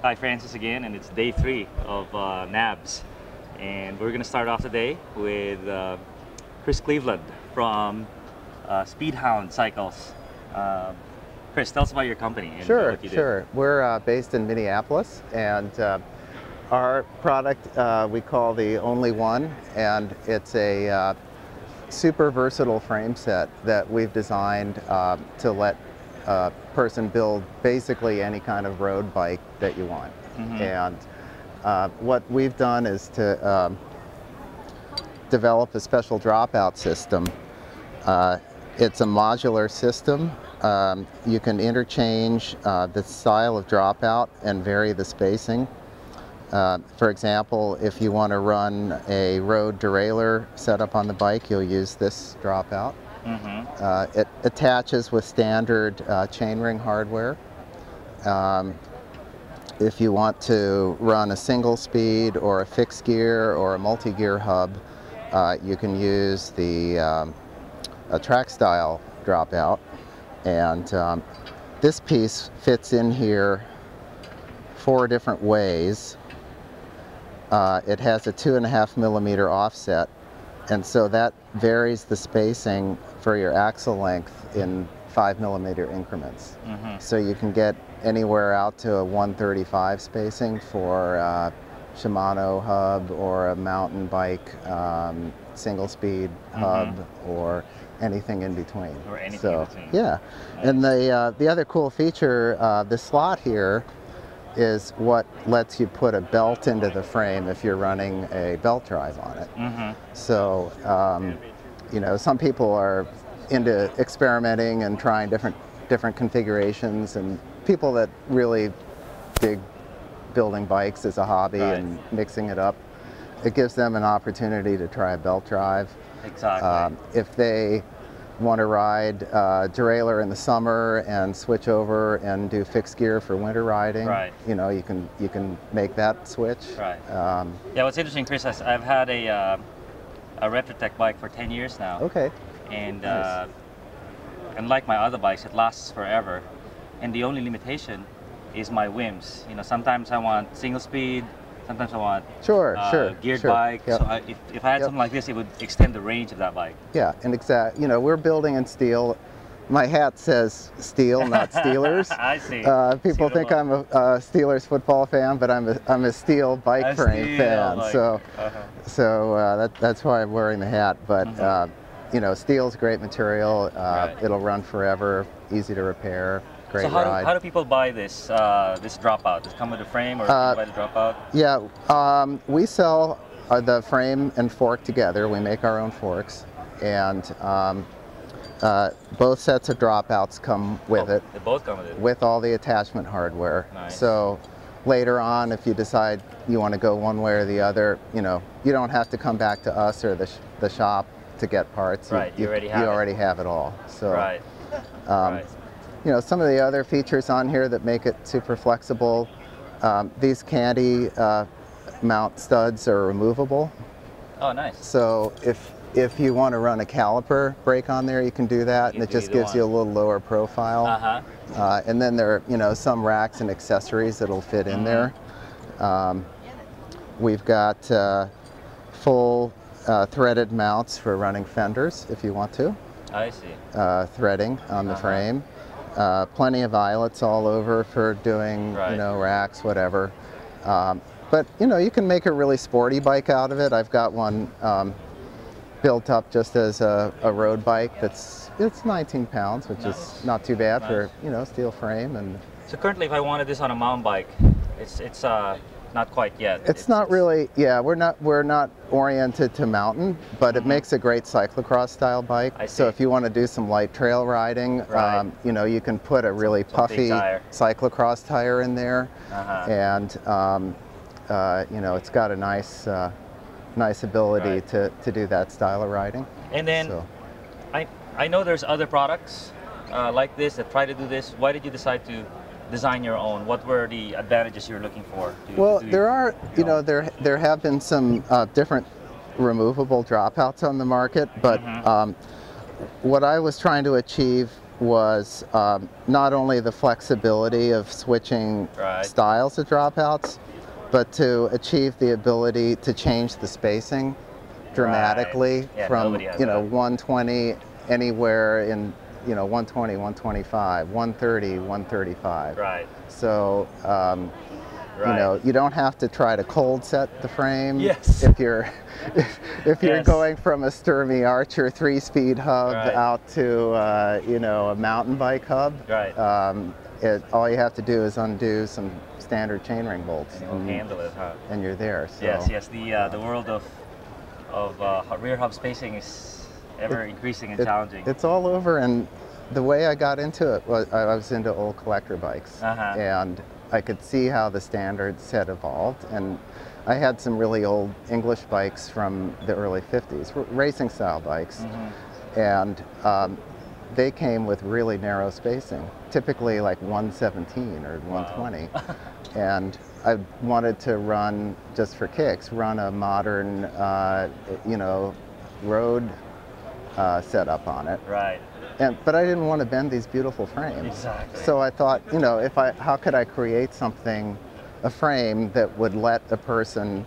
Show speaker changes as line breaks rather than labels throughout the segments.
Hi, Francis again, and it's day 3 of NAHBS. And we're going to start off today with Chris Cleveland from Speedhound Cycles. Chris, tell us about your company and what you do.
Sure. We're based in Minneapolis, and our product we call the Only One, and it's a super versatile frame set that we've designed to let a person build basically any kind of road bike that you want. And what we've done is to develop a special dropout system. It's a modular system. You can interchange the style of dropout and vary the spacing. For example, if you want to run a road derailleur setup on the bike, you'll use this dropout. It attaches with standard chainring hardware. If you want to run a single speed or a fixed gear or a multi-gear hub, you can use the a track style dropout. And this piece fits in here 4 different ways. It has a 2.5 millimeter offset, and so that varies the spacing for your axle length in 5 millimeter increments. So you can get anywhere out to a 135 spacing for a Shimano hub or a mountain bike single speed hub or anything in between.
Or anything in between.
Yeah. Nice. And the other cool feature, the slot here is what lets you put a belt into the frame if you're running a belt drive on it. So, you know, some people are into experimenting and trying different configurations, and people that really dig building bikes as a hobby and mixing it up, it gives them an opportunity to try a belt drive.
Exactly.
If they want to ride derailleur in the summer and switch over and do fixed gear for winter riding, you know, you can make that switch.
Yeah, what's interesting, Chris, I've had a Retrotech bike for 10 years now.
Okay.
And
nice.
unlike my other bikes, it lasts forever. And the only limitation is my whims. You know, sometimes I want single speed, sometimes I want geared bike.
Yep.
So if I had something like this, it would extend the range of that bike.
Yeah, and you know, we're building in steel. My hat says steel, not Steelers.
I see.
People think I'm a Steelers football fan, but I'm a steel bike frame fan. That's why I'm wearing the hat. But you know, steel's great material. It'll run forever, easy to repair. Great ride.
How do people buy this this dropout? Does it come with a frame, or do you buy the dropout?
Yeah, we sell the frame and fork together. We make our own forks, and both sets of dropouts come with it.
They both come with it.
With all the attachment hardware.
Nice.
So later on, if you decide you want to go one way or the other, you know, you don't have to come back to us or the shop to get parts.
You already have
it all. So. You know, some of the other features on here that make it super flexible, these candy mount studs are removable.
Oh, nice.
So if you want to run a caliper brake on there, you can do that, and it just gives you a little lower profile. And then there are, you know, some racks and accessories that'll fit in there. We've got full threaded mounts for running fenders if you want to.
I see.
Threading on the frame. Plenty of eyelets all over for doing, you know, racks, whatever. But, you know, you can make a really sporty bike out of it. I've got one built up just as a road bike it's 19 pounds, which is not too bad for, you know, steel frame. And
so currently, if I wanted this on a mountain bike, it's not quite yet.
It's not really, yeah, we're not oriented to mountain, but it makes a great cyclocross style bike. So if you want to do some light trail riding, you know, you can put a really puffy cyclocross tire in there, and you know, it's got a nice ability to do that style of riding.
And then I know there's other products like this that try to do this. Why did you decide to design your own? What were the advantages you were looking for?
There are, you know, there have been some different removable dropouts on the market, but what I was trying to achieve was not only the flexibility of switching styles of dropouts, but to achieve the ability to change the spacing dramatically from 120 anywhere in 120, 125, 130, 135.
Right.
So you don't have to try to cold set the frame.
Yes.
If you're going from a Sturmey Archer 3-speed hub out to a mountain bike hub.
Right.
All you have to do is undo some standard chainring bolts.
And you'll handle it, huh?
And you're there. So.
Yes. The world of rear hub spacing is ever increasing and challenging.
It's all over, and the way I got into it was I was into old collector bikes, and I could see how the standards had evolved, and I had some really old English bikes from the early 50s, racing style bikes, and they came with really narrow spacing, typically like 117 or 120. And I wanted to run, just for kicks, run a modern, road setup on it.
Right.
But I didn't want to bend these beautiful frames.
Exactly.
So I thought, how could I create something, a frame that would let a person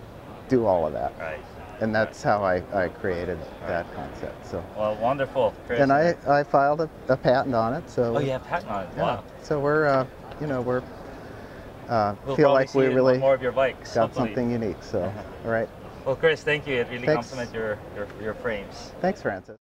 do all of that?
Right.
And that's how I created that concept. So.
Well, wonderful, Chris.
And I filed a patent on it. So.
Oh, you have a patent on it. Wow.
So we're,
we'll
feel like we really
more of your bikes.
got something unique. So, all right.
Well, Chris, thank you. It really
Thanks.
complements your frames.
Thanks, Francis.